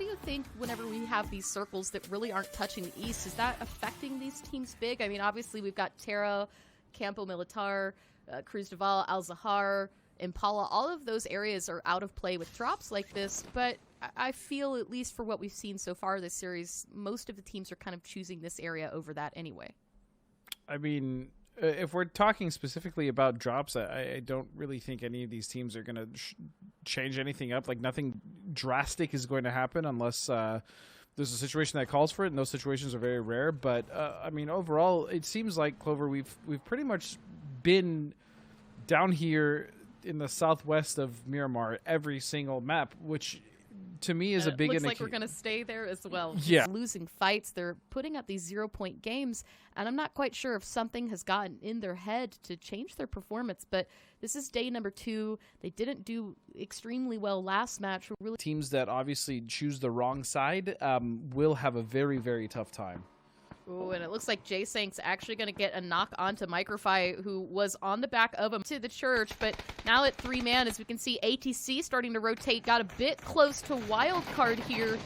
do you think whenever we have these circles that really aren't touching the east, is that affecting these teams big? I mean, obviously we've got Terra, Campo Militar, Cruz de Val, Al-Zahar, Impala. All of those areas are out of play with drops like this, but I feel, at least for what we've seen so far this series, most of the teams are kind of choosing this area over that anyway. I mean, if we're talking specifically about drops, I don't really think any of these teams are going to change anything up. Like, nothing drastic is going to happen unless there's a situation that calls for it, and those situations are very rare. But, I mean, overall, it seems like, Clover, we've pretty much been down here in the southwest of Miramar every single map, which to me is a big indicator. Looks like we're going to stay there as well. Yeah. Losing fights, they're putting up these 0-point games, and I'm not quite sure if something has gotten in their head to change their performance, but this is day number 2. They didn't do extremely well last match. Really, teams that obviously choose the wrong side will have a very, very tough time. Ooh, and it looks like J-Sank's actually going to get a knock onto Microfy, who was on the back of him to the church. But now at 3-man, as we can see, ATC starting to rotate, got a bit close to Wildcard here.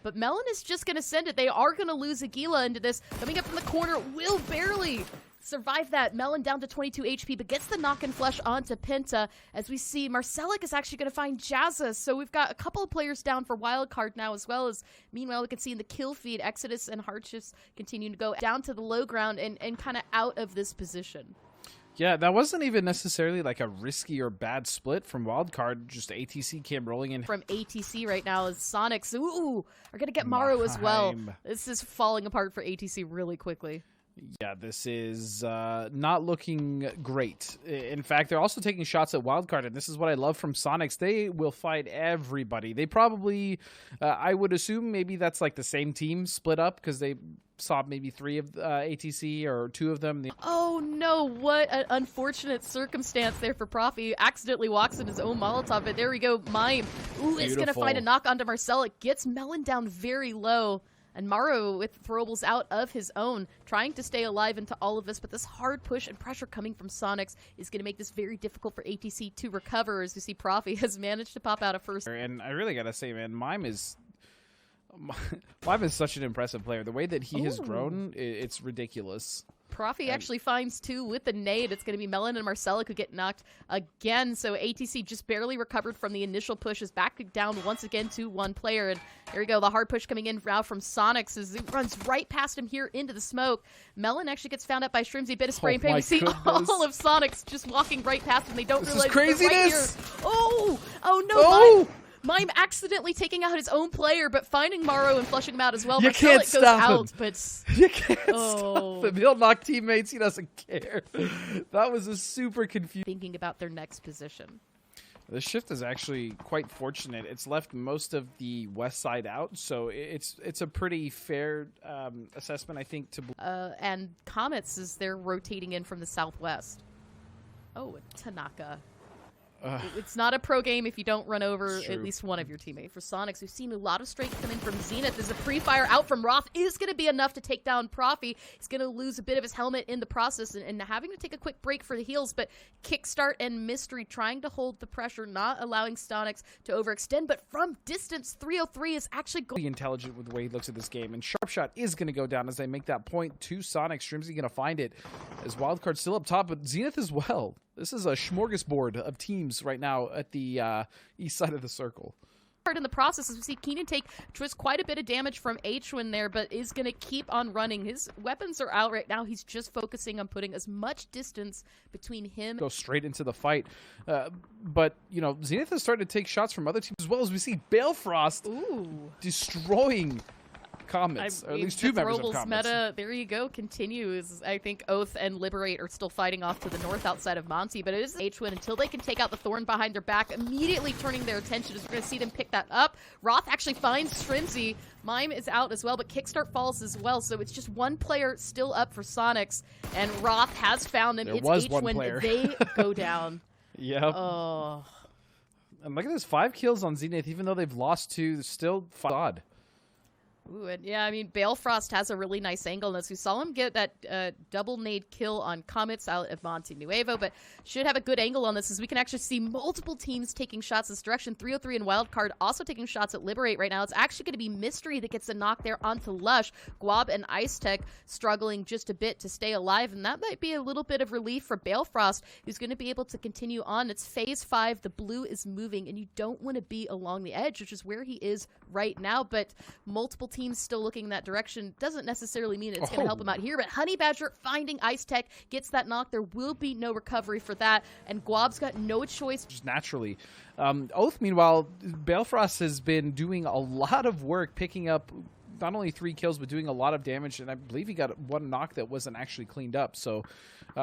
But Melon is just going to send it. They are going to lose Aguila into this. Coming up from the corner, will barely survive that. Melon down to 22 HP, but gets the knock and flush onto Penta. As we see, Marcelic is actually going to find Jazza. So we've got a couple of players down for Wildcard now, as well as, meanwhile, we can see in the kill feed, Exodus and Hardships continuing to go down to the low ground and kind of out of this position. Yeah, that wasn't even necessarily like a risky or bad split from Wildcard. Just ATC came rolling in. From ATC right now is Sonics. Ooh, are going to get Maru as well. This is falling apart for ATC really quickly. Yeah, this is not looking great. In fact, they're also taking shots at Wildcard, and this is what I love from Sonics. They will fight everybody. They probably, I would assume maybe that's like the same team split up because they saw maybe 3 of ATC or 2 of them. Oh no, what an unfortunate circumstance there for Profi. Accidentally walks in his own Molotov, but there we go. Mime, ooh, is going to find a knock onto Marcel. It gets Melon down very low. And Maru with throwables out of his own, trying to stay alive into all of this, but this hard push and pressure coming from Sonics is going to make this very difficult for ATC to recover, as we see Profi has managed to pop out a first. And I really got to say, man, Mime is such an impressive player. The way that he has grown, it's ridiculous. Profi actually finds 2 with the nade. It's going to be Melon and Marcelic who get knocked again. So ATC just barely recovered from the initial push, is back down once again to 1 player. And there we go. The hard push coming in now from Sonics as it runs right past him here into the smoke. Melon actually gets found out by Shrimsy. Bit of spray and paint. We see all of Sonics just walking right past him. They don't realize craziness. Right here. Oh no. Mime accidentally taking out his own player, but finding Maru and flushing him out as well. You can't stop goes out, him. But you can't stop him. He'll knock teammates. He doesn't care. That was a super confusing. Thinking about their next position. The shift is actually quite fortunate. It's left most of the west side out, so it's a pretty fair assessment, I think. And Comets is they're rotating in from the southwest. Oh, Tanaka. It's not a pro game if you don't run over at least one of your teammates. For Sonics, we've seen a lot of strength come in from Zenith. As a pre-fire out from Roth is going to be enough to take down Profi. He's going to lose a bit of his helmet in the process and having to take a quick break for the heals. But Kickstart and Mystery trying to hold the pressure, not allowing Sonics to overextend. But from distance, 303 is actually going intelligent with the way he looks at this game. And Sharpshot is going to go down as they make that point to Sonics. Shrimsy going to find it as Wildcard's still up top, but Zenith as well. This is a smorgasbord of teams right now at the east side of the circle. In the process, as we see Keenan take just quite a bit of damage from H-Win there, but is going to keep on running. His weapons are out right now. He's just focusing on putting as much distance between him. Go straight into the fight. But, you know, Zenith is starting to take shots from other teams as well, as we see Balefrost destroying Comets, or at least 2 members of Comets. Meta, there you go, continues. I think Oath and Liberate are still fighting off to the north outside of Monty, but it is H-Win until they can take out the Thorn behind their back, immediately turning their attention as we're going to see them pick that up. Roth actually finds Shrimsy. Mime is out as well, but Kickstart falls as well, so it's just 1 player still up for Sonics, and Roth has found them. It's H-Win. They go down. Yep. Oh. And look at this, 5 kills on Zenith, even though they've lost 2, still odd. Ooh, and yeah, I mean, Balefrost has a really nice angle on this. We saw him get that double nade kill on Comets out of Monte Nuevo, but should have a good angle on this as we can actually see multiple teams taking shots this direction. 303 and Wildcard also taking shots at Liberate right now. It's actually going to be Mystery that gets a knock there onto Lush. Guab and Ice Tech struggling just a bit to stay alive, and that might be a little bit of relief for Balefrost, who's going to be able to continue on. It's phase 5. The blue is moving, and you don't want to be along the edge, which is where he is right now, but multiple teams still looking in that direction doesn't necessarily mean it's going to help him out here. But Honey Badger finding Ice Tech gets that knock. There will be no recovery for that, and Guab's got no choice. Just naturally. Oath, meanwhile, Balefrost has been doing a lot of work picking up not only 3 kills, but doing a lot of damage, and I believe he got 1 knock that wasn't actually cleaned up. So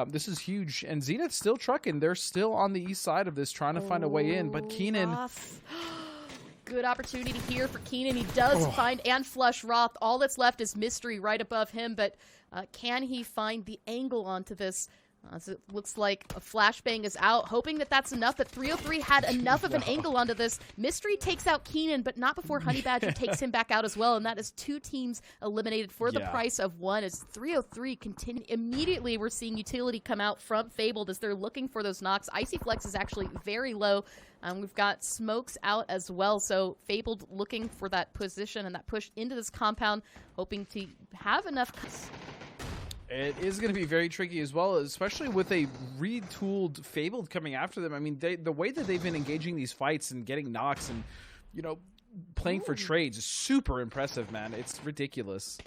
this is huge. And Zenith's still trucking. They're still on the east side of this, trying to find a way in. But Keenan... Good opportunity here for Keenan. He does find and flush Roth. All that's left is Mystery right above him, but can he find the angle onto this? As it looks like a flashbang is out, hoping that that's enough, but 303 had enough of an angle onto this. Mystery takes out Keenan, but not before Honey Badger takes him back out as well, and that is 2 teams eliminated for the price of 1 as 303 continue. Immediately, we're seeing utility come out from Fabled as they're looking for those knocks. Icy Flex is actually very low. We've got smokes out as well, so Fabled looking for that position and that push into this compound, hoping to have enough. It is going to be very tricky as well, especially with a retooled Fabled coming after them. I mean, the way that they've been engaging these fights and getting knocks and, you know, playing for trades is super impressive, man. It's ridiculous.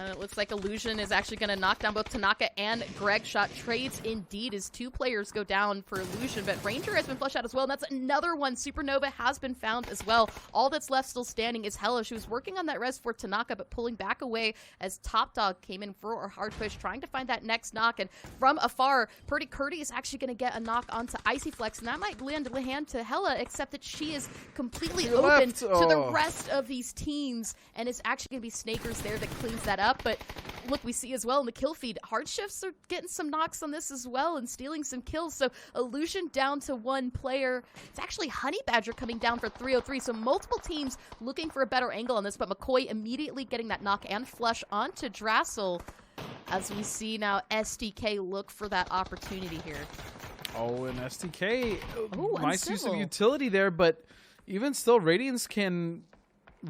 It looks like Illusion is actually going to knock down both Tanaka and Greg. Shot trades indeed as 2 players go down for Illusion, but Ranger has been flushed out as well, and that's another one. Supernova has been found as well. All that's left still standing is Hella. She was working on that res for Tanaka, but pulling back away as Top Dog came in for a hard push, trying to find that next knock, and from afar, Purdy Curdy is actually going to get a knock onto Icy Flex, and that might land a hand to Hella, except that she is completely open to the rest of these teams, and it's actually going to be Snakers there that cleans that up. But look, we see as well in the kill feed, Hard Shifts are getting some knocks on this as well and stealing some kills. So Illusion down to 1 player. It's actually Honey Badger coming down for 303. So multiple teams looking for a better angle on this, but McCoy immediately getting that knock and flush onto Drassel as we see now SDK look for that opportunity here. Oh, and SDK might see some utility there, but even still, Radiance can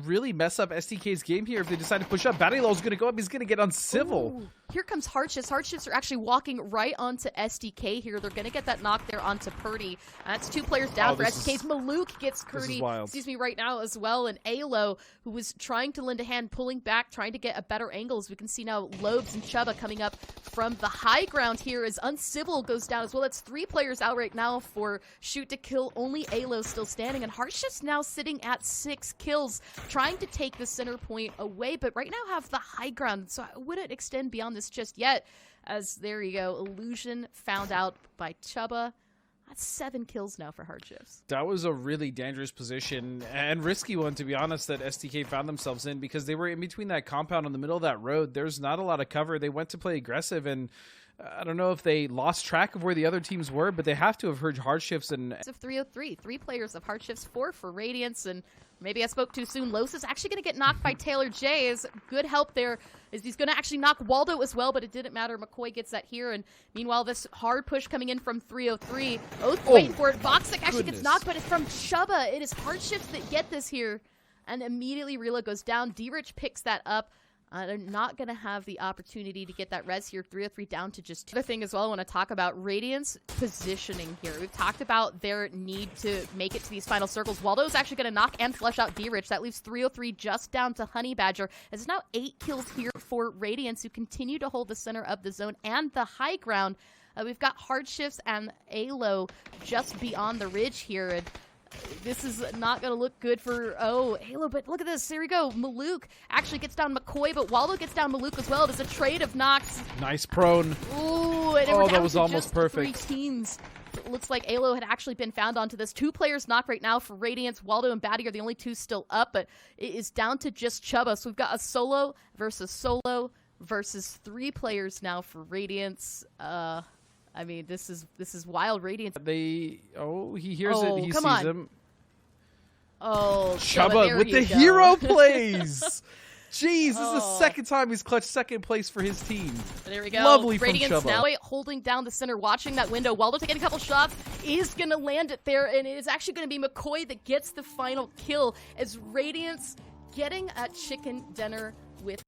really mess up SDK's game here if they decide to push up. Battylow's going to go up. He's going to get uncivil. Ooh. Here comes Hard Shifts. Hard Shifts are actually walking right onto SDK here. They're going to get that knock there onto Purdy. That's 2 players down for SDK's. Maluk gets Curdy, right now as well. And Alo, who was trying to lend a hand, pulling back, trying to get a better angle. As we can see now, Lobes and Chuba coming up from the high ground here as Uncivil goes down as well. That's 3 players out right now for shoot to kill. Only Alo still standing. And Hard Shifts now sitting at 6 kills, trying to take the center point away, but right now have the high ground. So I wouldn't extend beyond this just yet, as there you go, Illusion found out by Chuba. That's 7 kills now for Hard Shifts. That was a really dangerous position and risky one, to be honest, that SDK found themselves in, because they were in between that compound in the middle of that road. There's not a lot of cover. They went to play aggressive, and I don't know if they lost track of where the other teams were, but they have to have heard Hard Shifts. And of 303, 3 players of Hard Shifts, 4 for Radiance, and maybe I spoke too soon. Los is actually going to get knocked by Taylor J. Is good help there, as he's going to actually knock Waldo as well, but it didn't matter. McCoy gets that here, and meanwhile, this hard push coming in from 303. Oath waiting for it. Voxic actually gets knocked, but it's from Chuba. It is Hard Shifts that get this here, and immediately Rila goes down. D-Rich picks that up. They're not going to have the opportunity to get that res here. 303 down to just 2. Other thing as well, I want to talk about Radiance positioning here. We've talked about their need to make it to these final circles. Waldo's actually going to knock and flush out D-Rich. That leaves 303 just down to Honey Badger. It's now 8 kills here for Radiance, who continue to hold the center of the zone and the high ground. We've got Hard Shifts and Alo just beyond the ridge here, and this is not going to look good for, Halo, but look at this. Here we go. Maluk actually gets down McCoy, but Waldo gets down Maluk as well. There's a trade of knocks. Nice prone. Ooh, and that was almost perfect. 3 teams. It looks like Alo had actually been found onto this. 2 players knock right now for Radiance. Waldo and Batty are the only 2 still up, but it is down to just Chuba. So we've got a solo versus 3 players now for Radiance. I mean, this is wild. Radiance. He hears it. He sees him. Oh, Chuba with the hero plays. Jeez, this is the second time he's clutched second place for his team. There we go. Lovely from Radiance Chubba. now holding down the center, watching that window. Waldo taking a couple shots, is going to land it there, and it is actually going to be McCoy that gets the final kill as Radiance getting a chicken dinner with